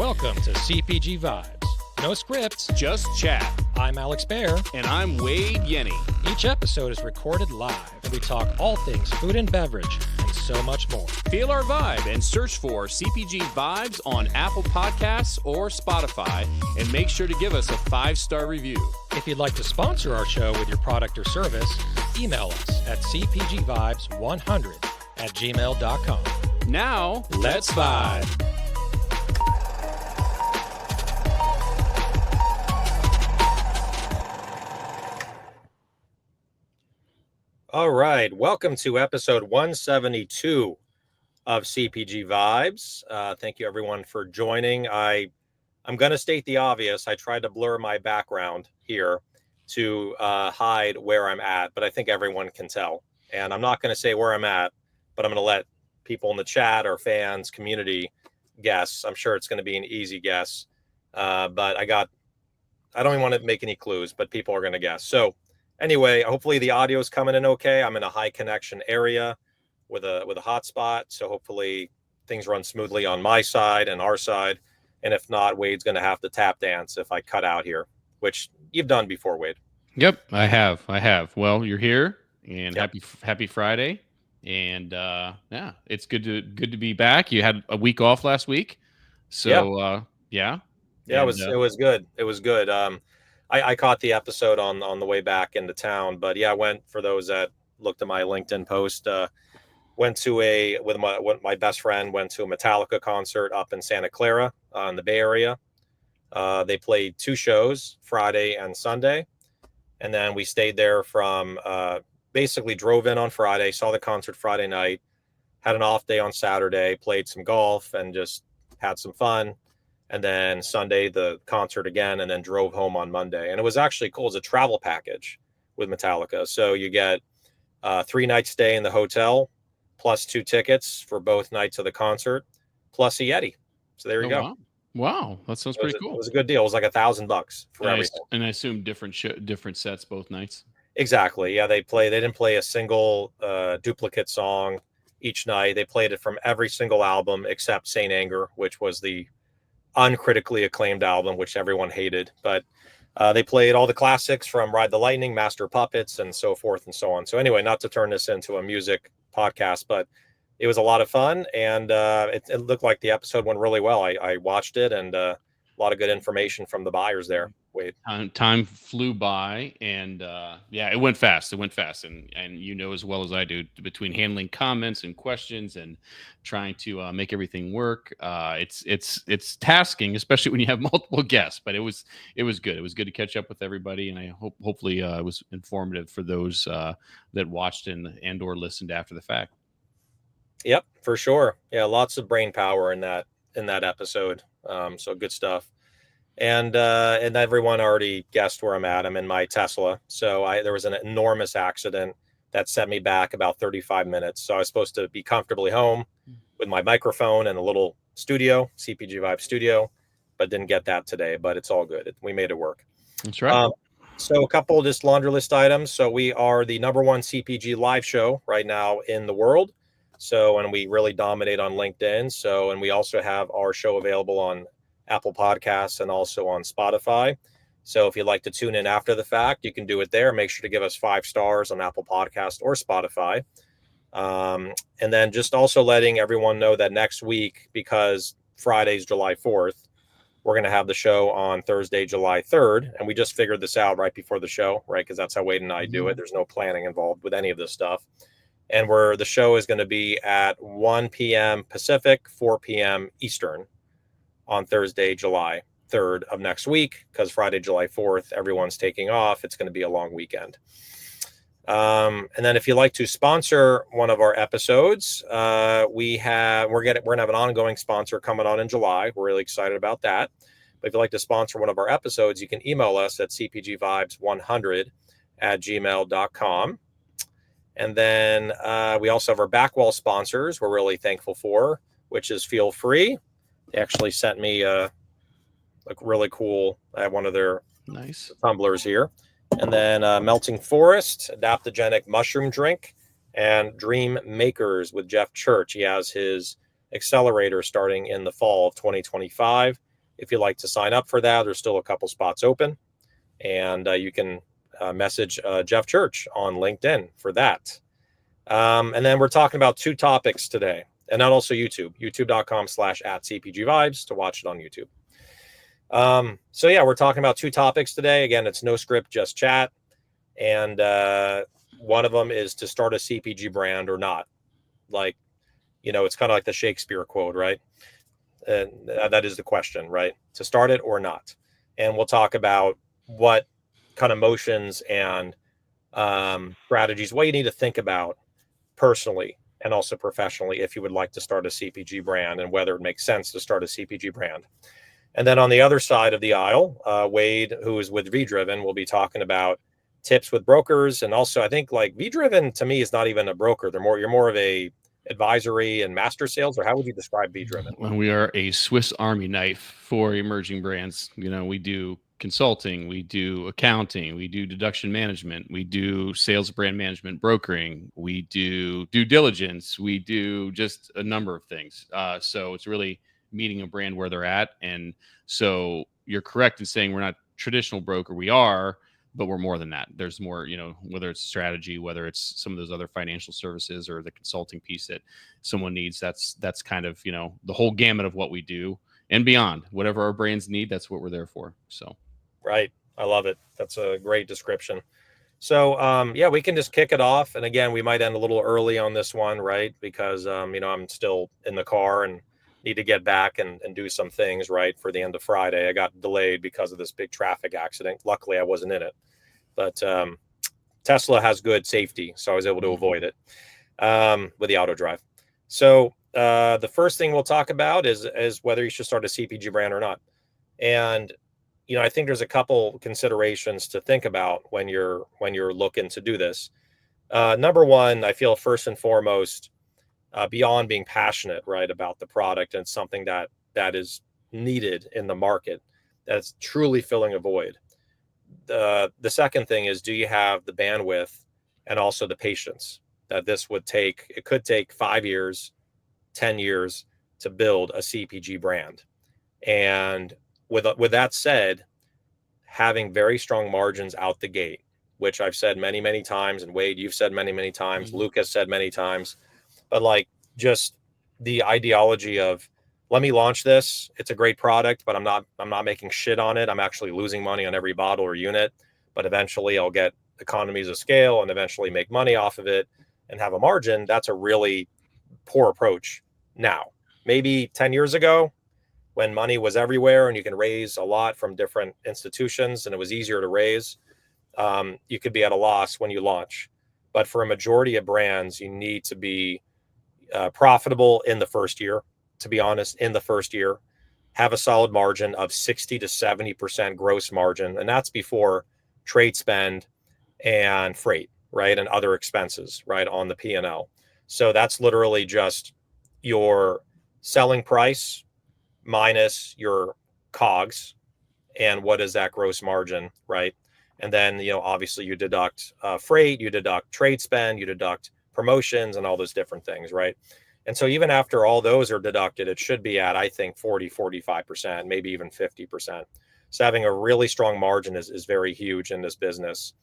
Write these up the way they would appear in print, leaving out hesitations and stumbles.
Welcome to CPG Vibes. No scripts, Just chat. I'm Alex Baer. And I'm Wade Yenny. Each episode is recorded live, and we talk all things food and beverage, and so much more. Feel our vibe and search for CPG Vibes on Apple Podcasts or Spotify, and make sure to give us a 5-star review. If you'd like to sponsor our show with your product or service, email us at cpgvibes100@gmail.com. Now, let's vibe. All right, welcome to episode 172 of CPG Vibes. Thank you everyone for joining. I'm going to state the obvious. I tried to blur my background here to hide where I'm at, but I think everyone can tell. And I'm not going to say where I'm at, but I'm going to let people in the chat or fans, community guess. I'm sure it's going to be an easy guess, but I don't even want to make any clues, but people are going to guess. So anyway, hopefully the audio is coming in okay. I'm in a high connection area with a hotspot, so hopefully things run smoothly on my side and our side. And if not, Wade's going to have to tap dance if I cut out here, which you've done before, Wade. Yep, I have. Well, you're here, and Yep. happy Friday, and yeah, it's good to be back. You had a week off last week, so yeah. Yeah, it was good. It was good. I caught the episode on the way back into town, but yeah, I went, for those that looked at my LinkedIn post, went to my best friend went to a Metallica concert up in Santa Clara in the Bay Area. They played 2 shows, Friday and Sunday, and then we stayed there from basically drove in on Friday, saw the concert Friday night, had an off day on Saturday, played some golf, and just had some fun. And then Sunday, the concert again, and then drove home on Monday. And it was actually cool. It was a travel package with Metallica. So you get 3-night stay in the hotel, plus 2 tickets for both nights of the concert, plus a Yeti. So there you go. Wow, that sounds pretty cool. It was a good deal. It was like $1,000 for everything. And I assume different sets both nights. Exactly. Yeah, they didn't play a single duplicate song each night. They played it from every single album except Saint Anger, which was the uncritically acclaimed album, which everyone hated, but they played all the classics from Ride the Lightning, Master of Puppets, and so forth and so on. So anyway, not to turn this into a music podcast, but it was a lot of fun, and it looked like the episode went really well. I watched it, and a lot of good information from the buyers there. Wade. Time flew by, and yeah, it went fast. And you know as well as I do, between handling comments and questions and trying to make everything work, it's tasking, especially when you have multiple guests. But it was good. It was good to catch up with everybody, and I hopefully it was informative for those that watched and or listened after the fact. Yep, for sure. Yeah, lots of brain power in that episode. So good stuff. And everyone already guessed where I'm at. I'm in my Tesla. So there was an enormous accident that set me back about 35 minutes. So I was supposed to be comfortably home with my microphone and a little studio, CPG Vibe studio, but didn't get that today. But it's all good. We made it work. That's right. So a couple of just laundry list items. So we are the #1 CPG live show right now in the world. So, and we really dominate on LinkedIn. So, and we also have our show available on Apple Podcasts and also on Spotify. So if you'd like to tune in after the fact, you can do it there. Make sure to give us 5 stars on Apple Podcasts or Spotify. And then just also letting everyone know that next week, because Friday's July 4th, we're going to have the show on Thursday, July 3rd. And we just figured this out right before the show, right? Because that's how Wade and I do it. There's no planning involved with any of this stuff. And the show is going to be at 1 p.m. Pacific, 4 p.m. Eastern on Thursday, July 3rd of next week, because Friday, July 4th, everyone's taking off. It's going to be a long weekend. And then if you'd like to sponsor one of our episodes, we're going to have an ongoing sponsor coming on in July. We're really excited about that. But if you'd like to sponsor one of our episodes, you can email us at cpgvibes100@gmail.com. And then we also have our backwall sponsors we're really thankful for, which is Feel Free. They actually sent me a really cool, I have one of their nice tumblers here. And then Melting Forest, Adaptogenic Mushroom Drink, and Dream Makers with Jeff Church. He has his accelerator starting in the fall of 2025. If you'd like to sign up for that, there's still a couple spots open, and you can message Jeff Church on LinkedIn for that. And then we're talking about 2 topics today, and then also youtube.com/@CPG Vibes to watch it on YouTube. So yeah, we're talking about 2 topics today. Again, it's no script, just chat. And one of them is to start a CPG brand or not. Like, it's kind of like the Shakespeare quote, right? And that is the question, right? To start it or not. And we'll talk about what kind of motions and strategies, what you need to think about personally and also professionally if you would like to start a CPG brand, and whether it makes sense to start a CPG brand. And then on the other side of the aisle, Wade, who is with V-Driven, will be talking about tips with brokers. And also, I think like V-Driven to me is not even a broker. You're more of a advisory and master sales, or how would you describe V-Driven? Well, we are a Swiss Army knife for emerging brands. We do consulting, we do accounting, we do deduction management, we do sales, brand management, brokering, we do due diligence, we do just a number of things. So it's really meeting a brand where they're at. And so you're correct in saying we're not traditional broker. We are, but we're more than that. There's more, whether it's strategy, whether it's some of those other financial services or the consulting piece that someone needs. That's kind of, the whole gamut of what we do and beyond. Whatever our brands need, that's what we're there for. So Right. I love it. That's a great description. So yeah, we can just kick it off. And again, we might end a little early on this one, right? Because I'm still in the car and need to get back and do some things, right, for the end of Friday. I got delayed because of this big traffic accident. Luckily, I wasn't in it. But Tesla has good safety, so I was able to avoid it with the auto drive. So the first thing we'll talk about is whether you should start a CPG brand or not. And I think there's a couple considerations to think about when you're looking to do this. Number one, I feel first and foremost, beyond being passionate, right, about the product and something that is needed in the market, that's truly filling a void. The second thing is, do you have the bandwidth and also the patience that this would take? It could take 5 years, 10 years to build a CPG brand. And with that said, having very strong margins out the gate, which I've said many, many times, and Wade, you've said many, many times, Luke has said many times, but like just the ideology of, let me launch this. It's a great product, but I'm not making shit on it. I'm actually losing money on every bottle or unit, but eventually I'll get economies of scale and eventually make money off of it and have a margin. That's a really poor approach. Now, maybe 10 years ago, when money was everywhere and you can raise a lot from different institutions and it was easier to raise, you could be at a loss when you launch. But for a majority of brands, you need to be profitable in the first year. To be honest, in the first year, have a solid margin of 60 to 70% gross margin. And that's before trade spend and freight, right? And other expenses, right, on the P&L. So that's literally just your selling price minus your COGS, and what is that gross margin, right? And then, obviously you deduct freight, you deduct trade spend, you deduct promotions and all those different things, right? And so even after all those are deducted, it should be at, I think, 40, 45%, maybe even 50%. So having a really strong margin is very huge in this business.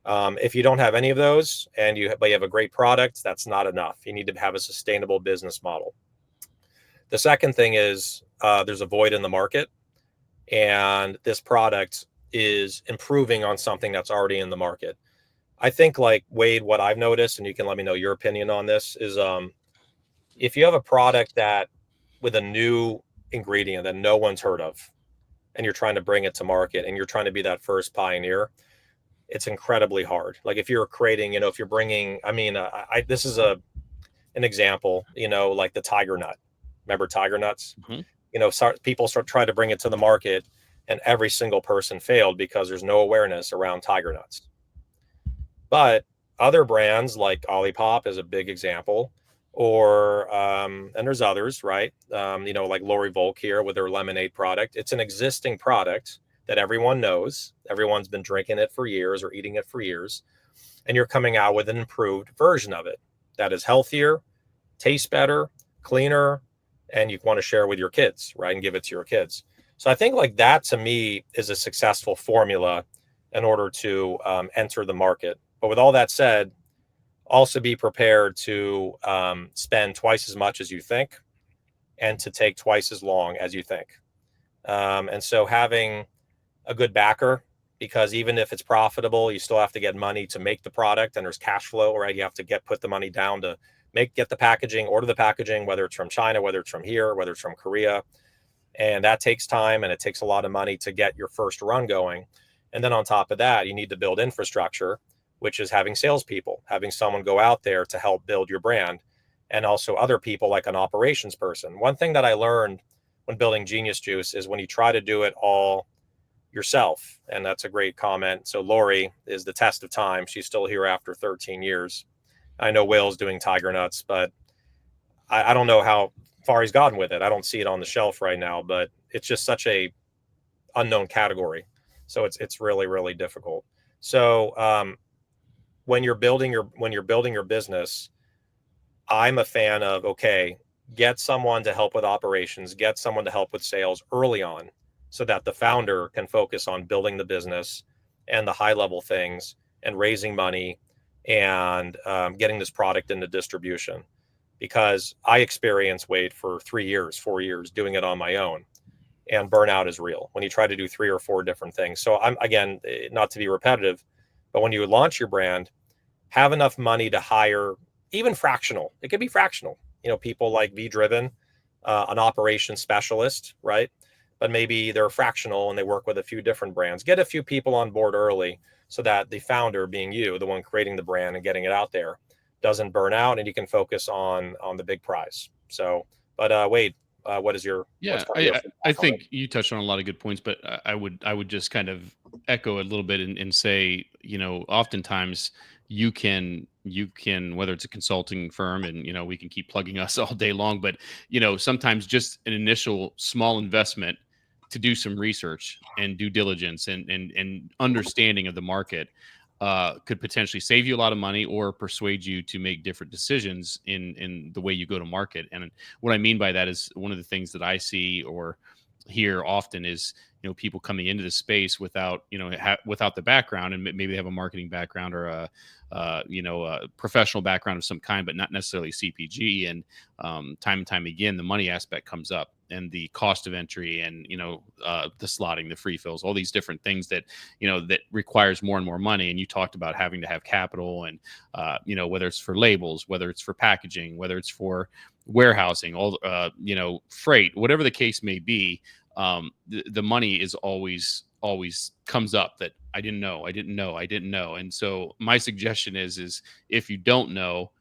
If you don't have any of those but you have a great product, that's not enough. You need to have a sustainable business model. The second thing is there's a void in the market, and this product is improving on something that's already in the market. I think, like Wade, what I've noticed, and you can let me know your opinion on this, is if you have a product that with a new ingredient that no one's heard of, and you're trying to bring it to market and you're trying to be that first pioneer, it's incredibly hard. Like if you're creating, if you're bringing, this is an example, like the tiger nut. Remember tiger nuts? People trying to bring it to the market, and every single person failed because there's no awareness around tiger nuts. But other brands like Olipop is a big example, or and there's others, right? Like Lori Volk here with their lemonade product. It's an existing product that everyone knows. Everyone's been drinking it for years or eating it for years, and you're coming out with an improved version of it that is healthier, tastes better, cleaner, and you want to share with your kids, right? And give it to your kids. So I think like that to me is a successful formula in order to enter the market. But with all that said, also be prepared to spend twice as much as you think and to take twice as long as you think. And so having a good backer, because even if it's profitable, you still have to get money to make the product and there's cash flow, right? You have to put the money down to get the packaging, order the packaging, whether it's from China, whether it's from here, whether it's from Korea. And that takes time and it takes a lot of money to get your first run going. And then on top of that, you need to build infrastructure, which is having salespeople, having someone go out there to help build your brand, and also other people like an operations person. One thing that I learned when building Genius Juice is when you try to do it all yourself, and that's a great comment. So Lori is the test of time. She's still here after 13 years. I know Will's doing Tiger Nuts, but I don't know how far he's gotten with it. I don't see it on the shelf right now, but it's just such a unknown category. So it's really, really difficult. So when you're building your business, I'm a fan of, okay, get someone to help with operations, get someone to help with sales early on so that the founder can focus on building the business and the high level things and raising money and getting this product into distribution. Because I experienced Wade for 3 years, 4 years doing it on my own, and burnout is real when you try to do 3 or 4 different things. So I'm, again, not to be repetitive, but when you launch your brand, have enough money to hire even fractional. It could be fractional, people like V-Driven, an operations specialist, right? But maybe they're fractional and they work with a few different brands. Get a few people on board early so that the founder, being you, the one creating the brand and getting it out there, doesn't burn out and you can focus on the big prize. So, but Wade, what is your Yeah, what's kind of your I feedback on it? think you touched on a lot of good points, but I would just kind of echo a little bit and say, oftentimes you can whether it's a consulting firm, and we can keep plugging us all day long, but sometimes just an initial small investment to do some research and due diligence and understanding of the market could potentially save you a lot of money or persuade you to make different decisions in the way you go to market. And what I mean by that is one of the things that I see or hear often is people coming into the space without without the background, and maybe they have a marketing background or a professional background of some kind, but not necessarily CPG. And time and time again, the money aspect comes up, and the cost of entry, and the slotting, the free fills, all these different things that that requires more and more money. And you talked about having to have capital, and whether it's for labels, whether it's for packaging, whether it's for warehousing, all freight, whatever the case may be. The money is always comes up that I didn't know. And so my suggestion is if you don't know,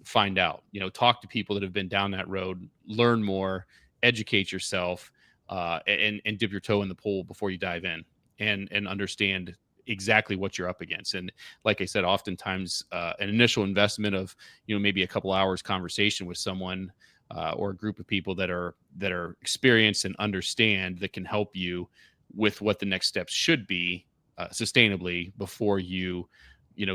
find out, talk to people that have been down that road, learn more, educate yourself, and dip your toe in the pool before you dive in, and understand exactly what you're up against. And like I said, oftentimes an initial investment of maybe a couple hours conversation with someone or a group of people that are experienced and understand, that can help you with what the next steps should be sustainably before you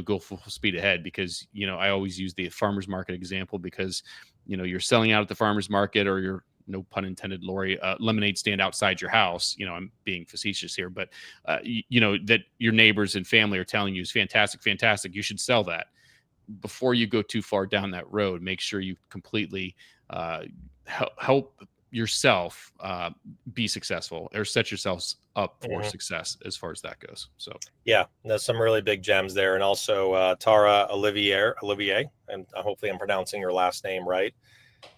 go full speed ahead. Because I always use the farmers market example, because you're selling out at the farmers market, or you're, no pun intended, Lori, lemonade stand outside your house. I'm being facetious here, but that your neighbors and family are telling you is fantastic, you should sell that. Before you go too far down that road, make sure you completely help yourself be successful, or set yourselves up for Mhm. success as far as that goes. So Yeah, there's some really big gems there, and also Tara Olivier, and hopefully I'm pronouncing your last name right.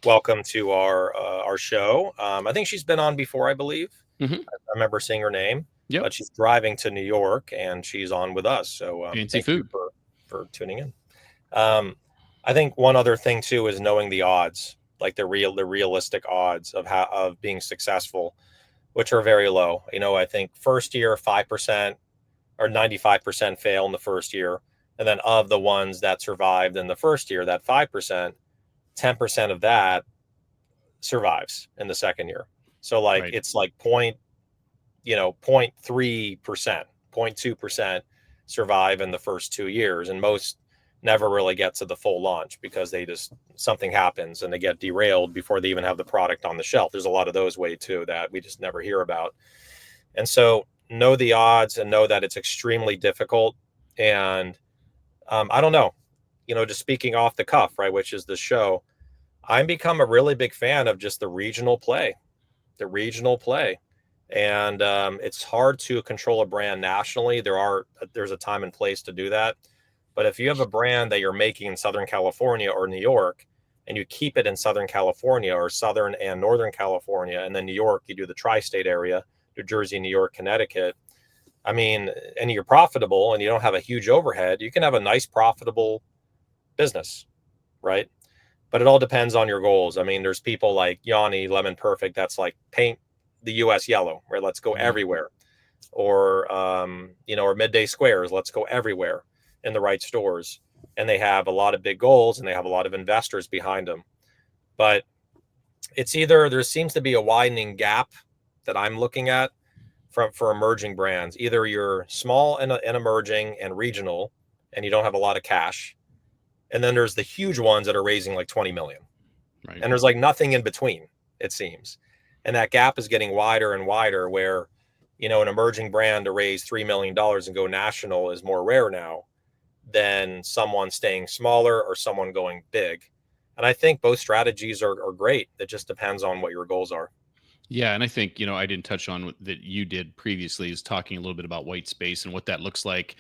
Welcome to our show. I think she's been on before, I believe. mhm. I remember seeing her name, Yep, but she's driving to New York and she's on with us. So fancy thank you food. for tuning in. Um, I think one other thing too is knowing the odds, like the realistic odds of being successful, which are very low. I think first year 5% or 95% fail in the first year, and then of the ones that survived in the first year, that 5%, 10% of that survives in the second year. So like Right. it's like 0.3%, 0.2% survive in the first 2 years. And most never really get to the full launch because something happens and they get derailed before they even have the product on the shelf. There's a lot of those way too that we just never hear about. And so know the odds and know that it's extremely difficult. And I don't know, just speaking off the cuff, right, which is the show, I'm become a really big fan of just the regional play, and it's hard to control a brand nationally. There's a time and place to do that, but if you have a brand that you're making in Southern California or New York, and you keep it in Southern California or Southern and Northern California, and then New York, you do the tri-state area, New Jersey, New York, Connecticut. I mean, and you're profitable and you don't have a huge overhead, you can have a nice profitable business, right? But it all depends on your goals. I mean, there's people like Yanni Lemon Perfect that's like paint the US yellow, right? Let's go everywhere. Or or Midday Squares, let's go everywhere in the right stores. And they have a lot of big goals and they have a lot of investors behind them. But it's either there seems to be a widening gap that I'm looking at for emerging brands. Either you're small and emerging and regional and you don't have a lot of cash, and then there's the huge ones that are raising like 20 million. Right. And there's like nothing in between, it seems. And that gap is getting wider and wider where, an emerging brand to raise $3 million and go national is more rare now than someone staying smaller or someone going big. And I think both strategies are great. It just depends on what your goals are. Yeah, and I think, I didn't touch on that you did previously is talking a little bit about white space and what that looks like.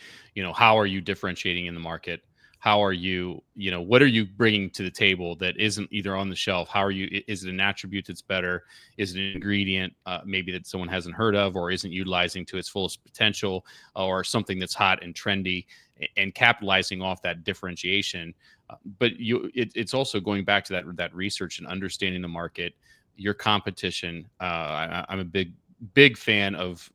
How are you differentiating in the market? How are you, what are you bringing to the table that isn't either on the shelf? How are you, is it an attribute that's better? Is it an ingredient maybe that someone hasn't heard of or isn't utilizing to its fullest potential, or something that's hot and trendy, and capitalizing off that differentiation? But it's also going back to that research and understanding the market, your competition. I'm a big fan of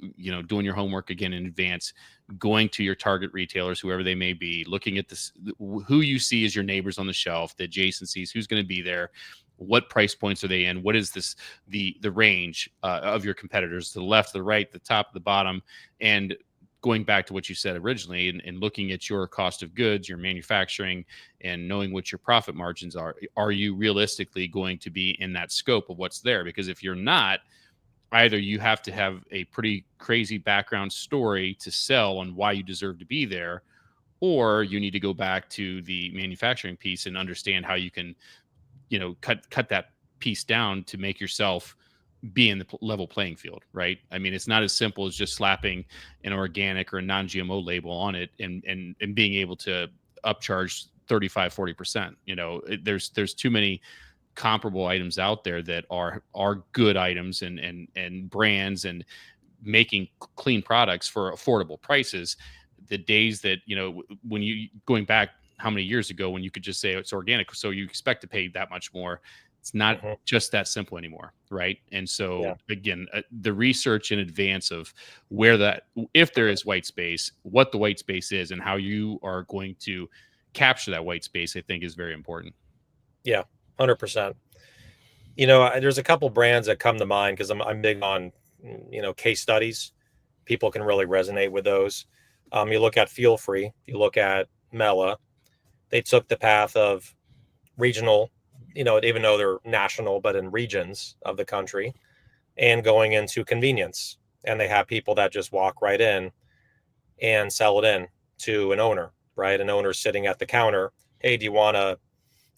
doing your homework again in advance, going to your target retailers, whoever they may be, looking at this, who you see as your neighbors on the shelf, the adjacencies, who's going to be there, what price points are they in, what is the range of your competitors, to the left, the right, the top, the bottom, and going back to what you said originally, and looking at your cost of goods, your manufacturing, and knowing what your profit margins are you realistically going to be in that scope of what's there? Because if you're not, either you have to have a pretty crazy background story to sell on why you deserve to be there, or you need to go back to the manufacturing piece and understand how you can, cut that piece down to make yourself be in the level playing field, right? I mean, it's not as simple as just slapping an organic or a non-GMO label on it and being able to upcharge 35-40%. There's too many comparable items out there that are good items and brands and making clean products for affordable prices. The days that, when you going back how many years ago when you could just say it's organic, so you expect to pay that much more. It's not just that simple anymore, right? And so again, the research in advance of if there is white space, what the white space is, and how you are going to capture that white space, I think is very important. Yeah, 100%. There's a couple brands that come to mind because I'm big on, case studies. People can really resonate with those. You look at Feel Free, you look at Mela. They took the path of regional, even though they're national, but in regions of the country, and going into convenience. And they have people that just walk right in and sell it in to an owner, right? An owner sitting at the counter. Hey, do you want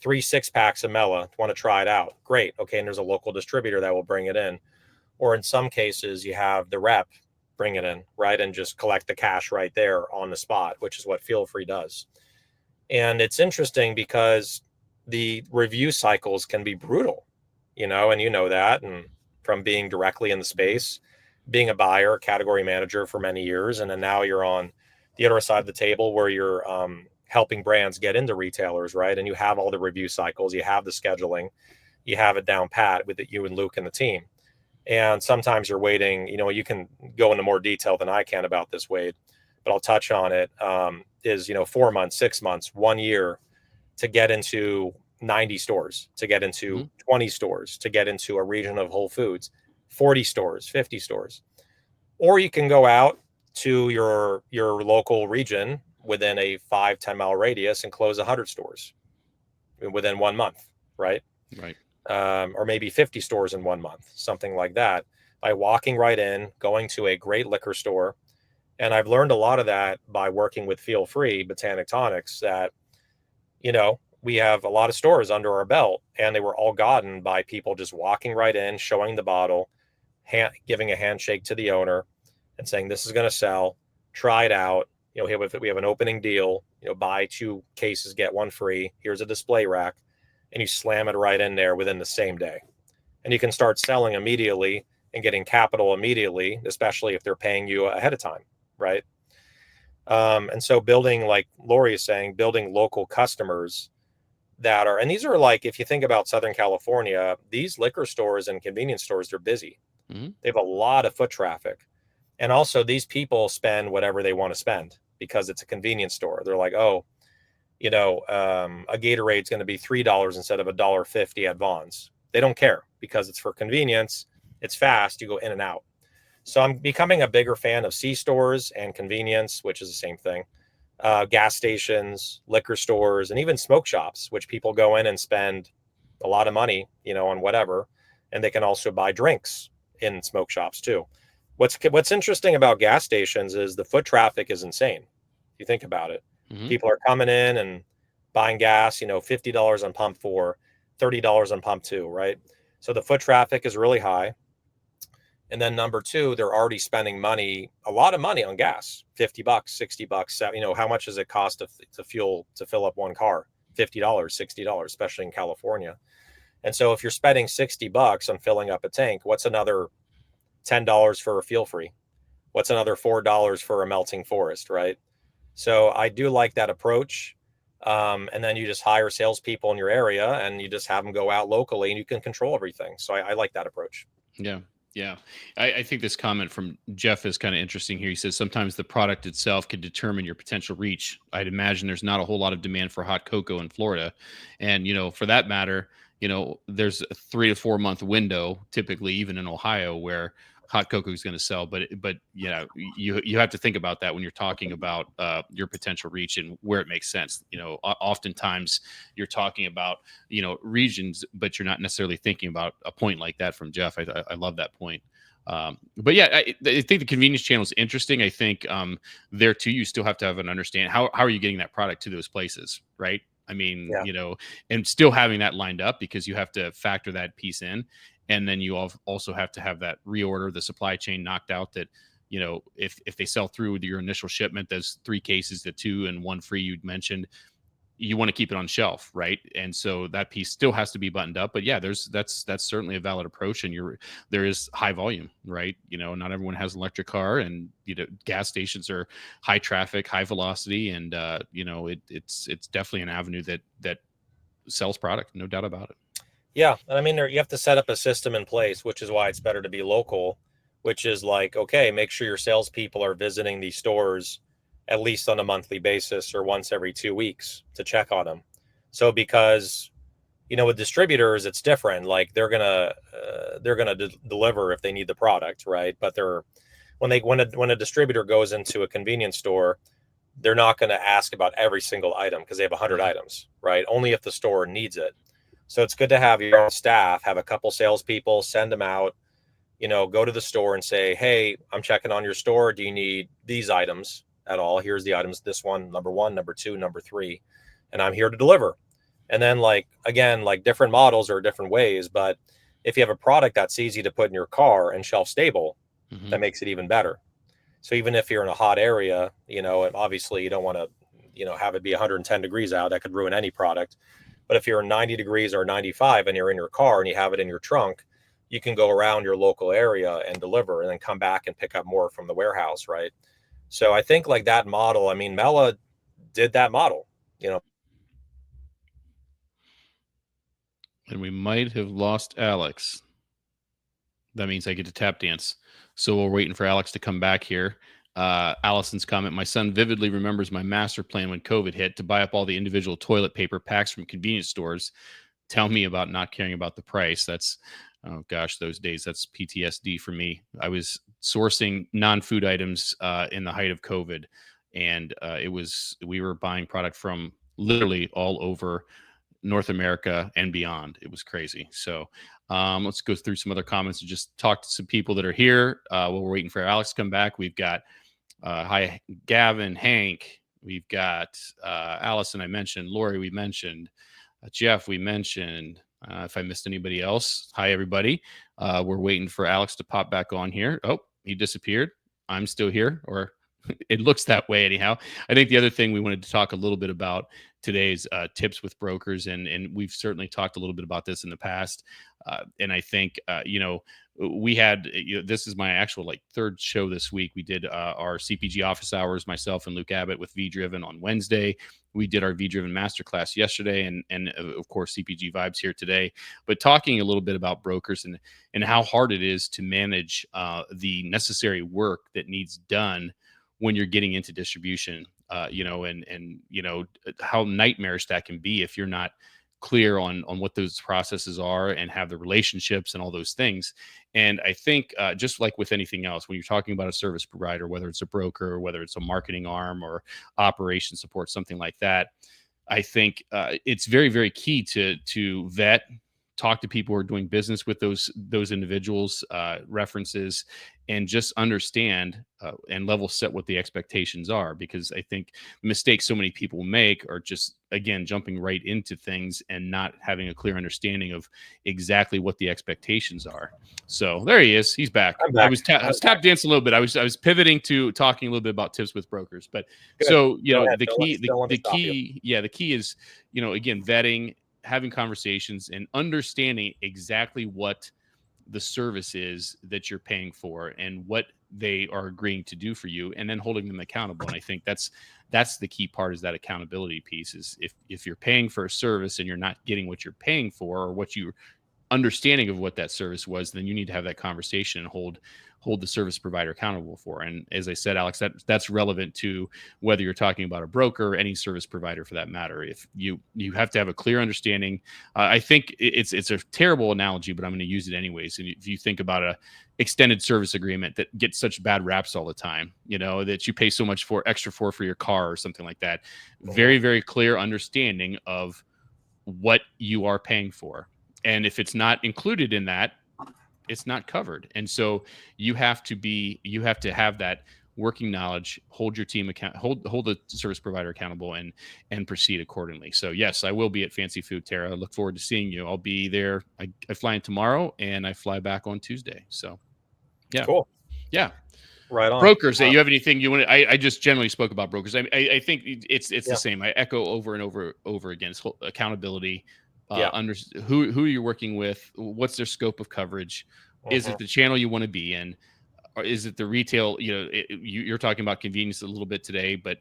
3 6-packs of Mela? Want to try it out? Great. Okay. And there's a local distributor that will bring it in. Or in some cases, you have the rep bring it in, right? And just collect the cash right there on the spot, which is what Feel Free does. And it's interesting because the review cycles can be brutal, and that, and from being directly in the space, being a buyer, category manager for many years, and then now you're on the other side of the table where you're helping brands get into retailers, right? And you have all the review cycles, you have the scheduling, you have it down pat with you and Luke and the team. And sometimes you're waiting, you can go into more detail than I can about this, Wade, but I'll touch on it. Is 4 months, 6 months, 1 year to get into 90 stores, to get into 20 stores, to get into a region of Whole Foods, 40 stores, 50 stores. Or you can go out to your local region within a 5-10 mile radius and close 100 stores within 1 month, right? Right. Or maybe 50 stores in 1 month, something like that, by walking right in, going to a great liquor store. And I've learned a lot of that by working with Feel Free Botanic Tonics, that, we have a lot of stores under our belt, and they were all gotten by people just walking right in, showing the bottle, giving a handshake to the owner and saying, this is going to sell, try it out. We have an opening deal, buy 2 cases, get 1 free. Here's a display rack. And you slam it right in there within the same day. And you can start selling immediately and getting capital immediately, especially if they're paying you ahead of time, right? And so building, like Lori is saying, building local customers and these are, like, if you think about Southern California, these liquor stores and convenience stores, they're busy. Mm-hmm. They have a lot of foot traffic. And also these people spend whatever they want to spend because it's a convenience store. They're like, oh, a Gatorade's going to be $3 instead of $1.50 at Vaughn's. They don't care because it's for convenience. It's fast. You go in and out. So I'm becoming a bigger fan of C-stores and convenience, which is the same thing. Gas stations, liquor stores, and even smoke shops, which people go in and spend a lot of money, on whatever. And they can also buy drinks in smoke shops too. What's interesting about gas stations is the foot traffic is insane. If you think about it, Mm-hmm. people are coming in and buying gas, $50 on pump 4, $30 on pump 2, right? So the foot traffic is really high. And then number 2, they're already spending a lot of money on gas, $50, $60. How much does it cost to fill up 1 car? $50, $60, especially in California. And so if you're spending $60 on filling up a tank, what's another $10 for a Feel Free? What's another $4 for a melting forest, right? So I do like that approach. And then you just hire salespeople in your area and you just have them go out locally and you can control everything. So I like that approach. Yeah. Yeah. I think this comment from Jeff is kind of interesting here. He says sometimes the product itself can determine your potential reach. I'd imagine there's not a whole lot of demand for hot cocoa in Florida. And, for that matter, there's a 3 to 4 month window, typically, even in Ohio, where hot cocoa is going to sell. But you have to think about that when you're talking about your potential reach and where it makes sense. Oftentimes you're talking about regions, but you're not necessarily thinking about a point like that from Jeff. I love that point. But yeah, I think the convenience channel is interesting. I think there too, you still have to have an understand how are you getting that product to those places, right? I mean, Yeah. and still having that lined up, because you have to factor that piece in. And then you also have to have that reorder, the supply chain knocked out, that, if they sell through with your initial shipment, there's 3 cases, the 2 and 1 free you'd mentioned, you want to keep it on shelf, right? And so that piece still has to be buttoned up. But yeah, that's certainly a valid approach. And there is high volume, right? Not everyone has an electric car, and gas stations are high traffic, high velocity, and it's definitely an avenue that sells product, no doubt about it. Yeah. And I mean, you have to set up a system in place, which is why it's better to be local, which is like, okay, make sure your salespeople are visiting these stores at least on a monthly basis or once every 2 weeks to check on them. So because, with distributors, it's different. Like they're gonna deliver if they need the product, right? But when a distributor goes into a convenience store, they're not going to ask about every single item because they have 100 items, right? Only if the store needs it. So it's good to have your own staff, have a couple salespeople, send them out, go to the store and say, hey, I'm checking on your store. Do you need these items at all? Here's the items. This one, number 1, number 2, number 3, and I'm here to deliver. And then like different models are different ways. But if you have a product that's easy to put in your car and shelf stable, that makes it even better. So even if you're in a hot area, and obviously you don't want to, have it be 110 degrees out, that could ruin any product. But if you're 90 degrees or 95 and you're in your car and you have it in your trunk, you can go around your local area and deliver and then come back and pick up more from the warehouse, right? So I think like that model, I mean, Mela did that model, And we might have lost Alex. That means I get to tap dance. So we're waiting for Alex to come back here. Allison's comment: my son vividly remembers my master plan when COVID hit to buy up all the individual toilet paper packs from convenience stores. Tell me about not caring about the price. That's, oh gosh, those days. That's PTSD for me. I was sourcing non-food items in the height of COVID, and we were buying product from literally all over North America and beyond. It was crazy. So let's go through some other comments and just talk to some people that are here while we're waiting for Alex to come back. We've got hi, Gavin, Hank. We've got Allison, I mentioned. Lori, we mentioned. Jeff, we mentioned. If I missed anybody else, hi, everybody. We're waiting for Alex to pop back on here. Oh, he disappeared. I'm still here, or it looks that way anyhow. I think the other thing we wanted to talk a little bit about today's tips with brokers, and we've certainly talked a little bit about this in the past. And I think we had this is my actual third show this week. We did our CPG office hours, myself and Luke Abbott with V Driven on Wednesday. We did our V Driven masterclass yesterday, and of course CPG Vibes here today. But talking a little bit about brokers and how hard it is to manage the necessary work that needs done when you're getting into distribution, and how nightmarish that can be if you're not clear on what those processes are and have the relationships and all those things. And I think just like with anything else, when you're talking about a service provider, whether it's a broker or whether it's a marketing arm or operation support, something like that, I think it's very, very key to vet, talk to people who are doing business with those individuals, references, and just understand and level set what the expectations are. Because I think mistakes so many people make are just, again, jumping right into things and not having a clear understanding of exactly what the expectations are. So there he is. He's back. I'm back. I was tap dancing a little bit. I was pivoting to talking a little bit about tips with brokers. But Good. so Go ahead. the key, Don't let me the stop you. key, yeah, the key is again, vetting, having conversations, and understanding exactly what the service is that you're paying for and what they are agreeing to do for you, and then holding them accountable. And I think that's the key part, is that accountability piece. Is if you're paying for a service and you're not getting what you're paying for, or what you understanding of what that service was, then you need to have that conversation and hold the service provider accountable for. And as I said, Alex, that's relevant to whether you're talking about a broker or any service provider for that matter. If you have to have a clear understanding. I think it's a terrible analogy, but I'm going to use it anyways. And if you think about a extended service agreement that gets such bad raps all the time, that you pay so much extra for your car or something like that, very, very clear understanding of what you are paying for. And if it's not included in that, it's not covered. And so you have to have that working knowledge, hold your team hold the service provider accountable, and proceed accordingly. So yes, I will be at Fancy Food, Tara. I look forward to seeing you. I'll be there. I fly in tomorrow and I fly back on Tuesday. So yeah. Cool. Yeah. Right on. Brokers, you have anything you want to, I just generally spoke about brokers. I think it's the same. I echo over and over again. It's accountability. Who you're working with, what's their scope of coverage, is it the channel you want to be in, or is it the retail? You're talking about convenience a little bit today, but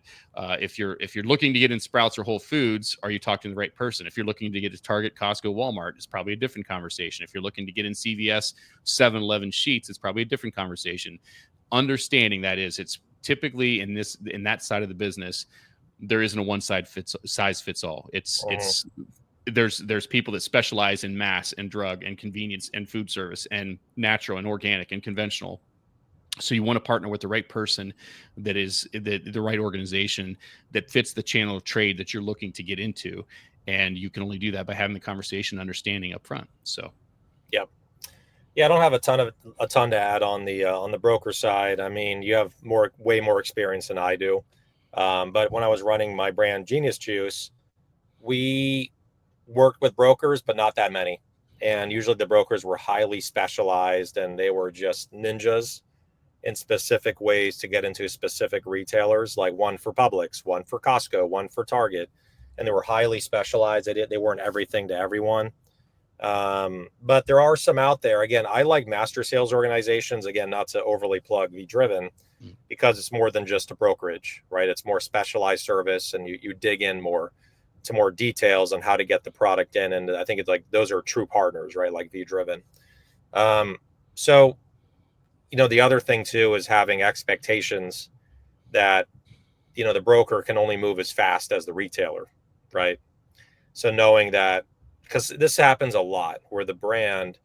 if you're looking to get in Sprouts or Whole Foods, are you talking to the right person? If you're looking to get to Target, Costco, Walmart, it's probably a different conversation. If you're looking to get in CVS, 7-Eleven, Sheetz, it's probably a different conversation. Understanding that it's typically in that side of the business, there isn't a one size fits all. It's there's people that specialize in mass and drug and convenience and food service and natural and organic and conventional. So you want to partner with the right person that is the right organization that fits the channel of trade that you're looking to get into. And you can only do that by having the conversation, understanding up front. So, yep. Yeah, I don't have a ton to add on the broker side. I mean, you have way more experience than I do. But when I was running my brand Genius Juice, we worked with brokers, but not that many. And usually the brokers were highly specialized, and they were just ninjas in specific ways to get into specific retailers, like one for Publix, one for Costco, one for Target. And they were highly specialized. They weren't everything to everyone. But there are some out there. Again, I like master sales organizations, again, not to overly plug V Driven, because it's more than just a brokerage, right? It's more specialized service, and you dig in more to more details on how to get the product in. And I think it's like, those are true partners, right? Like V Driven. So, the other thing too is having expectations that, the broker can only move as fast as the retailer, right? So knowing that, because this happens a lot, where the brand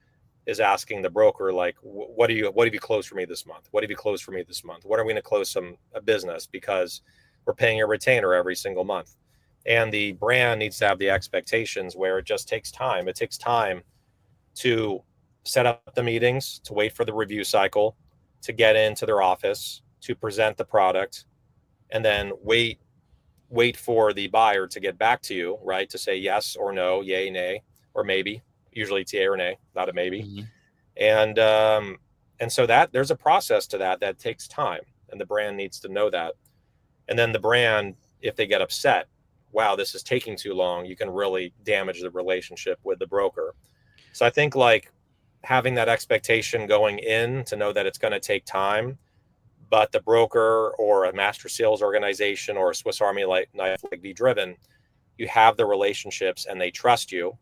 is asking the broker, like, what have you closed for me this month? What have you closed for me this month? What are we going to close a business? Because we're paying a retainer every single month. And the brand needs to have the expectations where it just takes time. It takes time to set up the meetings, to wait for the review cycle, to get into their office, to present the product, and then wait for the buyer to get back to you, right? To say yes or no, yay, nay, or maybe. Usually it's yay or nay, not a maybe. Mm-hmm. And so that there's a process to that takes time, and the brand needs to know that. And then the brand, if they get upset, wow, this is taking too long, you can really damage the relationship with the broker. So I think like having that expectation going in to know that it's going to take time, but the broker or a master sales organization or a Swiss Army knife like Be Driven, you have the relationships and they trust you.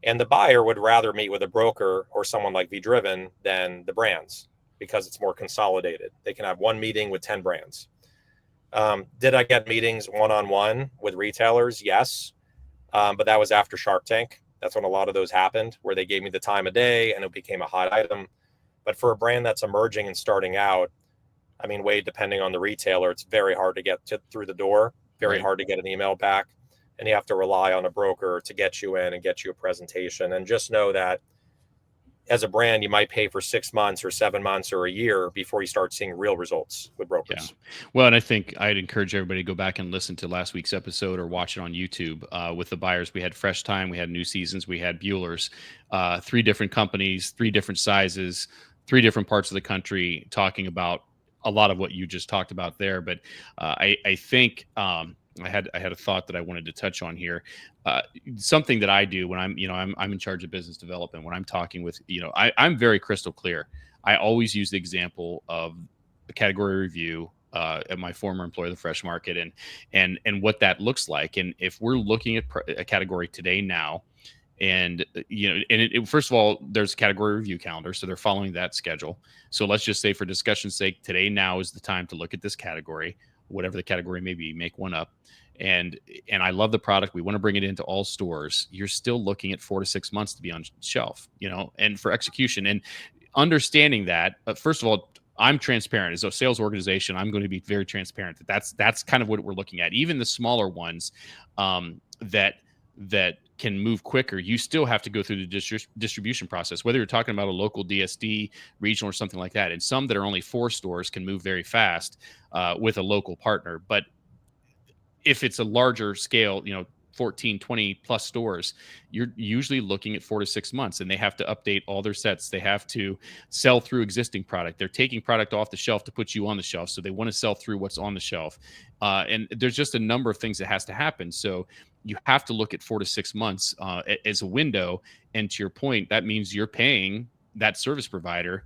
And the buyer would rather meet with a broker or someone like Be Driven than the brands because it's more consolidated. They can have one meeting with 10 brands. Did I get meetings one-on-one with retailers? Yes. But that was after Shark Tank. That's when a lot of those happened, where they gave me the time of day and it became a hot item. But for a brand that's emerging and starting out, I mean, Wade, depending on the retailer, it's very hard to get through the door, very Right. hard to get an email back. And you have to rely on a broker to get you in and get you a presentation. And just know that as a brand, you might pay for 6 months or 7 months or a year before you start seeing real results with Yeah. brokers. Well, and I think I'd encourage everybody to go back and listen to last week's episode or watch it on YouTube with the buyers. We had Fresh Time, we had New Seasons, we had Bueller's, 3 different companies, 3 different sizes, 3 different parts of the country talking about a lot of what you just talked about there. But I think I had a thought that I wanted to touch on here. Something that I do when I'm in charge of business development, when I'm talking with, I'm very crystal clear. I always use the example of a category review at my former employer, the Fresh Market, and what that looks like. And if we're looking at a category today now, and first of all, there's a category review calendar, so they're following that schedule. So let's just say, for discussion's sake, today now is the time to look at this category, whatever the category may be, make one up. And I love the product. We want to bring it into all stores. You're still looking at 4 to 6 months to be on shelf, and for execution and understanding that. First of all, I'm transparent as a sales organization. I'm going to be very transparent that's kind of what we're looking at. Even the smaller ones that can move quicker, you still have to go through the distribution process, whether you're talking about a local DSD, regional, or something like that. And some that are only 4 stores can move very fast with a local partner. But if it's a larger scale, 14, 20 plus stores, you're usually looking at 4 to 6 months, and they have to update all their sets. They have to sell through existing product. They're taking product off the shelf to put you on the shelf. So they want to sell through what's on the shelf. And there's just a number of things that has to happen. So you have to look at 4 to 6 months as a window. And to your point, that means you're paying that service provider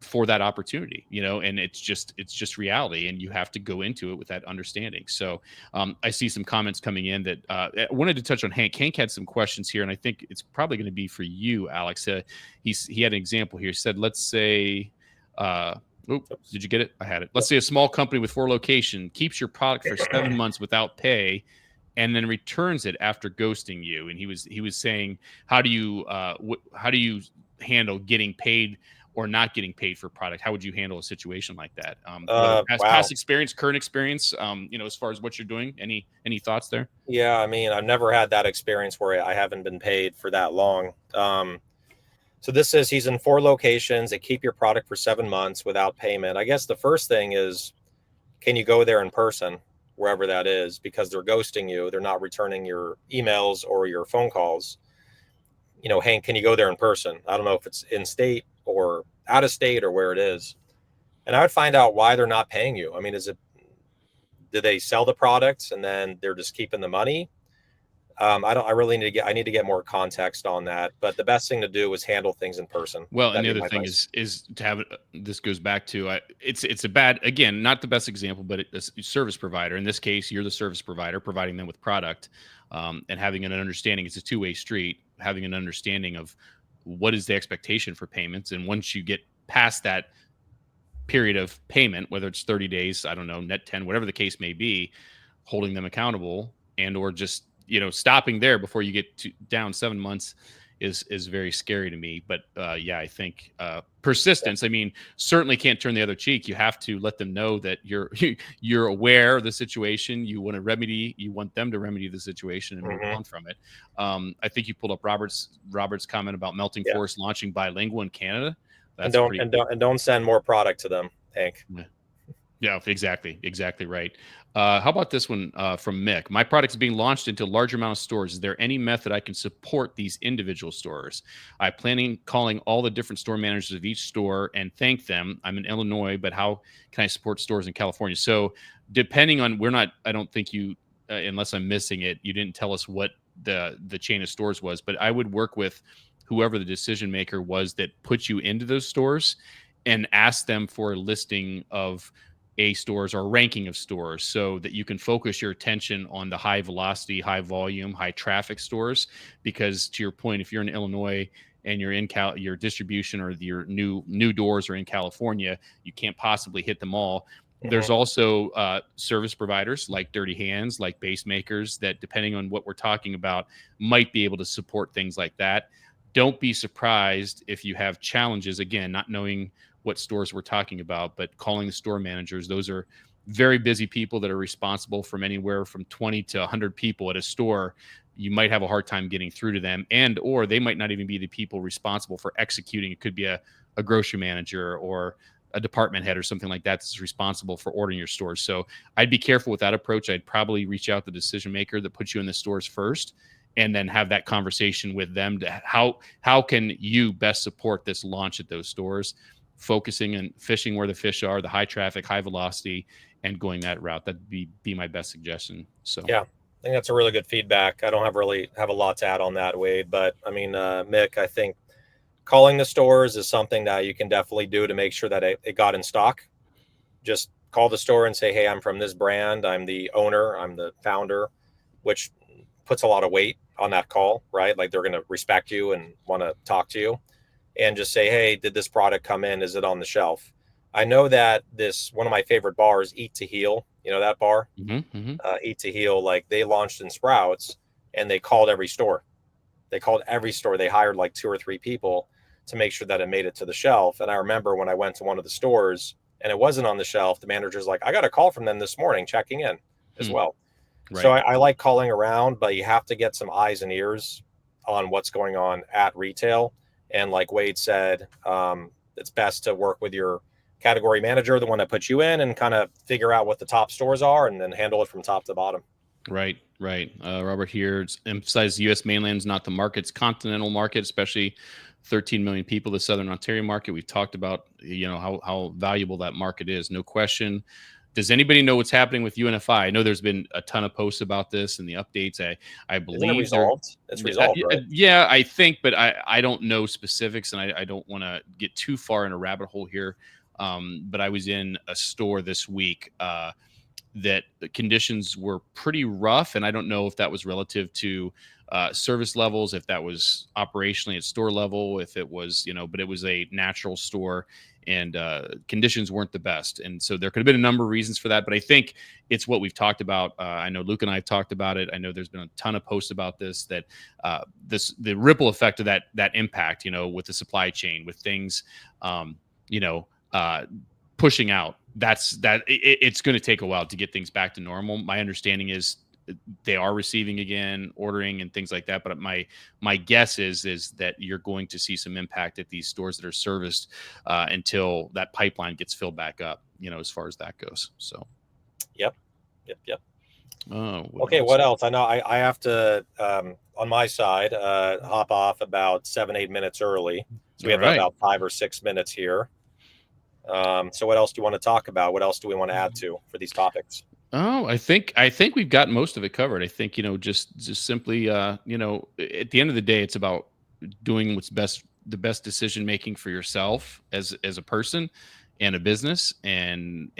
for that opportunity, and it's just reality, and you have to go into it with that understanding. So I see some comments coming in that I wanted to touch on. Hank had some questions here, and I think it's probably going to be for you, Alex. He had an example here. He said, let's say, did you get it? I had it. Let's say a small company with 4 locations keeps your product for 7 months without pay, and then returns it after ghosting you. And he was saying, how do you handle getting paid or not getting paid for product? How would you handle a situation like that? Wow. Past experience, current experience, as far as what you're doing, any thoughts there? Yeah, I mean, I've never had that experience where I haven't been paid for that long. So this says he's in 4 locations. They keep your product for 7 months without payment. I guess the first thing is, can you go there in person, wherever that is, because they're ghosting you. They're not returning your emails or your phone calls. Hank, can you go there in person? I don't know if it's in state or out of state or where it is. And I would find out why they're not paying you. I mean, did they sell the products and then they're just keeping the money? I need to get more context on that, but the best thing to do is handle things in person. Well, and That'd the be other my thing advice. is to have it. This goes back to it's a bad, again, not the best example, but a service provider. In this case, you're the service provider providing them with product, and having an understanding. It's a 2-way street. Having an understanding of what is the expectation for payments, and once you get past that period of payment, whether it's 30 days, I don't know, net 10, whatever the case may be, holding them accountable, and or just stopping there before you get down 7 months is very scary to me. But yeah, I think persistence. I mean, certainly can't turn the other cheek. You have to let them know that you're you're aware of the situation. You want to remedy. You want them to remedy the situation and move Hmm. on from it. I think you pulled up Robert's comment about Melting Yeah. Forest launching bilingual in Canada. And That's don't pretty and cool. don't and don't send more product to them, Hank. Yeah. Yeah, exactly right. How about this one from Mick? My product's being launched into a large amount of stores. Is there any method I can support these individual stores? I'm planning calling all the different store managers of each store and thank them. I'm in Illinois, but how can I support stores in California? So, depending on, we're not. I don't think you, unless I'm missing it, you didn't tell us what the chain of stores was. But I would work with whoever the decision maker was that put you into those stores and ask them for a listing of a stores or ranking of stores so that you can focus your attention on the high velocity, high volume, high traffic stores. Because to your point, if you're in Illinois and you're in your distribution or your new doors are in California, you can't possibly hit them all. Hmm. There's also service providers like Dirty Hands, like Base Makers, that depending on what we're talking about, might be able to support things like that. Don't be surprised if you have challenges, again, not knowing what stores we're talking about, but calling the store managers. Those are very busy people that are responsible from anywhere from 20 to 100 people at a store. You might have a hard time getting through to them, and or they might not even be the people responsible for executing. It could be a grocery manager or a department head or something like that that's responsible for ordering your stores. So I'd be careful with that approach. I'd probably reach out to the decision maker that puts you in the stores first, and then have that conversation with them to how can you best support this launch at those stores, focusing and fishing where the fish are, the high traffic, high velocity, and going that route. That'd be my best suggestion. So Yeah, I think that's a really good feedback. I don't have a lot to add on that, Wade, but I mean, Mick, I think calling the stores is something that you can definitely do to make sure that it got in stock. Just call the store and say, hey, I'm from this brand. I'm the owner. I'm the founder, which puts a lot of weight on that call, right? Like they're going to respect you and want to talk to you, and just say, hey, did this product come in? Is it on the shelf? I know that this one of my favorite bars, Eat to Heal, you know that bar? Eat to Heal, like they launched in Sprouts and they called every store. They called every store. They hired like 2 or 3 people to make sure that it made it to the shelf. And I remember when I went to one of the stores and it wasn't on the shelf, the manager's like, I got a call from them this morning checking in as hmm, well. So right, I like calling around, but you have to get some eyes and ears on what's going on at retail. And like Wade said, it's best to work with your category manager, the one that puts you in, and kind of figure out what the top stores are and then handle it from top to bottom. right. Robert here emphasizes U.S. mainland's not the market's continental market, especially 13 million people. The Southern Ontario market. We've talked about how valuable that market is, no question. Does anybody know what's happening with UNFI? I know there's been a ton of posts about this and the updates. I Isn't it believe they're resolved? It's resolved, right? yeah, I think, but I don't know specifics, and I don't want to get too far in a rabbit hole here. But I was in a store this week that the conditions were pretty rough, and I don't know if that was relative to service levels, if that was operationally at store level, if it was but it was a natural store, and conditions weren't the best, and so there could have been a number of reasons for that. But I think it's what we've talked about. I know Luke and I have talked about it. I know there's been a ton of posts about this, that the ripple effect of that impact, with the supply chain, with things, you know. Pushing out, it's going to take a while to get things back to normal. My understanding is they are receiving again, ordering and things like that, but my guess is that you're going to see some impact at these stores that are serviced until that pipeline gets filled back up, as far as that goes. So Yep. Yep. what Okay, else? what else? I know I have to, on my side, hop off about 7, 8 minutes early. So we All have right. about 5 or 6 minutes here. So what else do you want to talk about? What else do we want to add to for these topics? Oh, I think we've got most of it covered. I think, just simply, at the end of the day, it's about doing the best decision making for yourself as a person and a business, and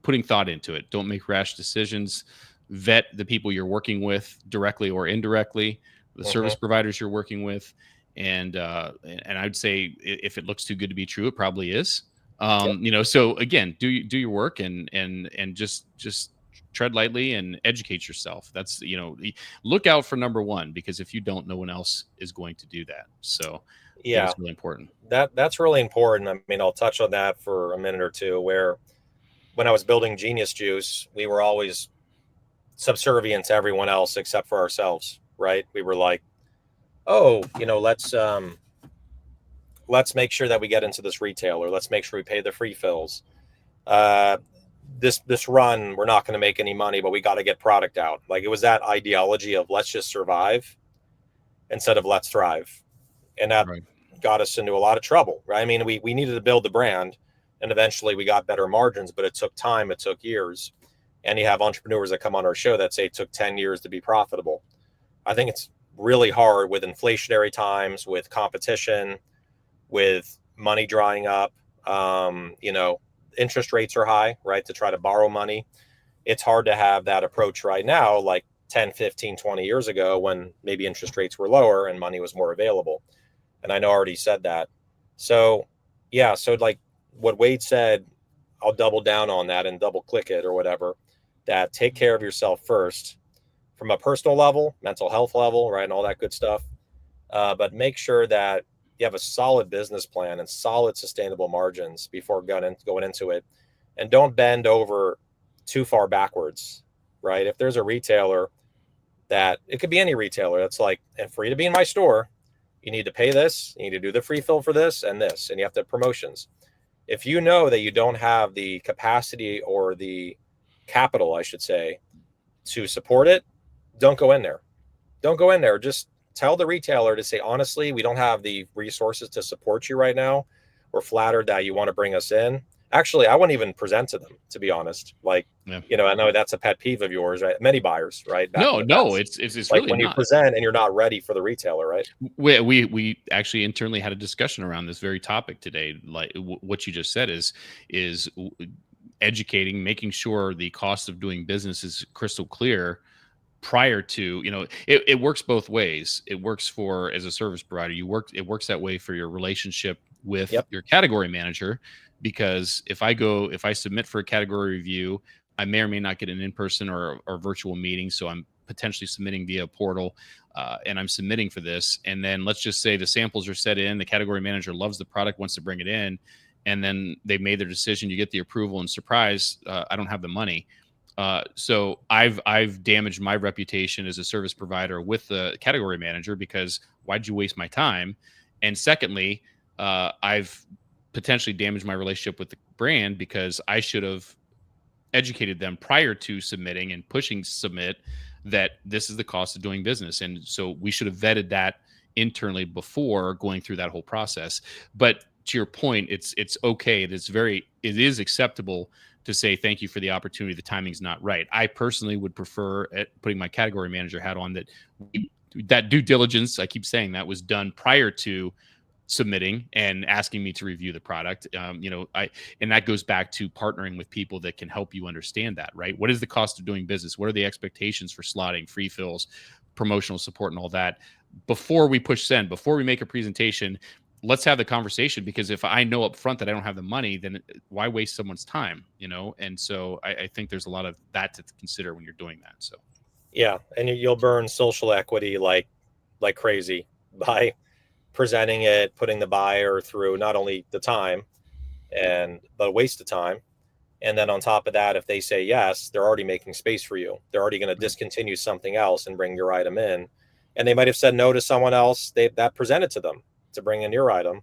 putting thought into it. Don't make rash decisions. Vet the people you're working with directly or indirectly, the Hmm. service providers you're working with, and I'd say if it looks too good to be true, it probably is. Yep. So again, do your work, and just tread lightly and educate yourself. That's, look out for number one, because if you don't, no one else is going to do that. So I think Yeah, it's really important. that's really important. I mean, I'll touch on that for a minute or two. Where when I was building Genius Juice, we were always subservient to everyone else except for ourselves, right? We were like, oh, let's make sure that we get into this retailer. Let's make sure we pay the free fills. Uh, this run, we're not going to make any money, but we got to get product out. Like, it was that ideology of let's just survive instead of let's thrive, and that Right. got us into a lot of trouble, right? I mean, we needed to build the brand, and eventually we got better margins, but it took time, it took years. And you have entrepreneurs that come on our show that say it took 10 years to be profitable. I think it's really hard with inflationary times, with competition, with money drying up. Interest rates are high, right? To try to borrow money. It's hard to have that approach right now, like 10, 15, 20 years ago, when maybe interest rates were lower and money was more available. And I know I already said that. So, yeah. So, like what Wade said, I'll double down on that and double click it or whatever. That take care of yourself first from a personal level, mental health level, right? And all that good stuff. But make sure that you have a solid business plan and solid sustainable margins before going into it. And don't bend over too far backwards, right? If there's a retailer that, it could be any retailer that's like, and for you to be in my store, you need to pay this, you need to do the free fill for this, and you have to have promotions. If you know that you don't have the capacity or the capital, I should say, to support it, don't go in there. Don't go in there. Just tell the retailer to say, honestly, we don't have the resources to support you right now. We're flattered that you want to bring us in. Actually, I wouldn't even present to them, to be honest. Like, Yeah. I know that's a pet peeve of yours, right? Many buyers, right? Back in No, the no, past. it's Like really when you not. present and you're not ready for the retailer, right? We actually internally had a discussion around this very topic today. Like what you just said is educating, making sure the cost of doing business is crystal clear prior to, it works both ways. It works for, as a service provider, it works that way for your relationship with Yep. your category manager, because if I submit for a category review, I may or may not get an in-person or virtual meeting. So I'm potentially submitting via portal, and I'm submitting for this. And then let's just say the samples are set in, the category manager loves the product, wants to bring it in, and then they made their decision, you get the approval, and surprise, I don't have the money. So I've damaged my reputation as a service provider with the category manager, because why'd you waste my time? And secondly, I've potentially damaged my relationship with the brand, because I should have educated them prior to submitting and pushing submit that this is the cost of doing business. And so we should have vetted that internally before going through that whole process. But to your point, it's okay. It is acceptable to say thank you for the opportunity. The timing's not right. I personally would prefer, putting my category manager hat on, that due diligence, I keep saying, that was done prior to submitting and asking me to review the product. And that goes back to partnering with people that can help you understand that, right? What is the cost of doing business? What are the expectations for slotting, free fills, promotional support, and all that? Before we push send, before we make a presentation, let's have the conversation, because if I know up front that I don't have the money, then why waste someone's time, And so I think there's a lot of that to consider when you're doing that. So Yeah. And you'll burn social equity like crazy by presenting it, putting the buyer through not only the time but a waste of time. And then on top of that, if they say yes, they're already making space for you. They're already going to discontinue something else and bring your item in. And they might have said no to someone else that presented to them to bring in your item.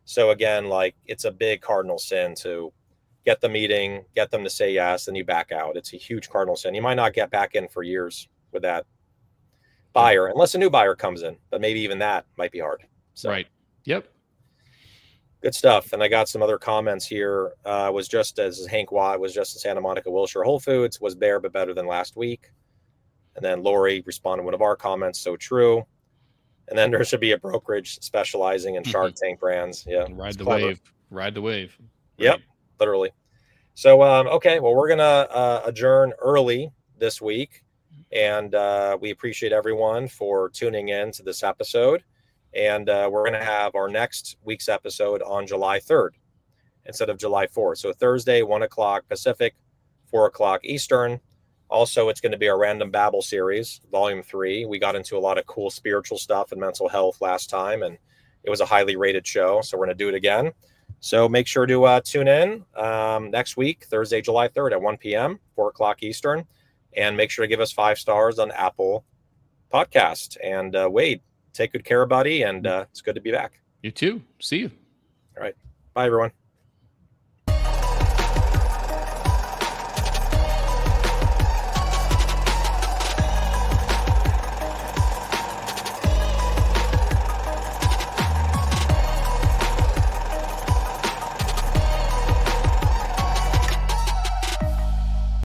So again, like, it's a big cardinal sin to get the meeting, get them to say yes, and you back out. It's a huge cardinal sin. You might not get back in for years with that buyer, unless a new buyer comes in, but maybe even that might be hard. So. Right. Yep. Good stuff. And I got some other comments here. Was just as Hank Watt was just in Santa Monica, Wilshire Whole Foods was bare but better than last week. And then Lori responded one of our comments, so true. And then there should be a brokerage specializing in Shark Tank brands. Yeah. Ride the clever. wave. Ride the wave. Right. Yep. Literally. So, okay. Well, we're going to adjourn early this week. And we appreciate everyone for tuning in to this episode. And we're going to have our next week's episode on July 3rd instead of July 4th. So Thursday, 1 o'clock Pacific, 4 o'clock Eastern Also, it's going to be our Random Babble series, volume 3. We got into a lot of cool spiritual stuff and mental health last time, and it was a highly rated show. So we're going to do it again. So make sure to tune in next week, Thursday, July 3rd at 1 p.m., 4 o'clock Eastern. And make sure to give us 5 stars on Apple Podcast. And Wade, take good care, buddy. And it's good to be back. You too. See you. All right. Bye, everyone.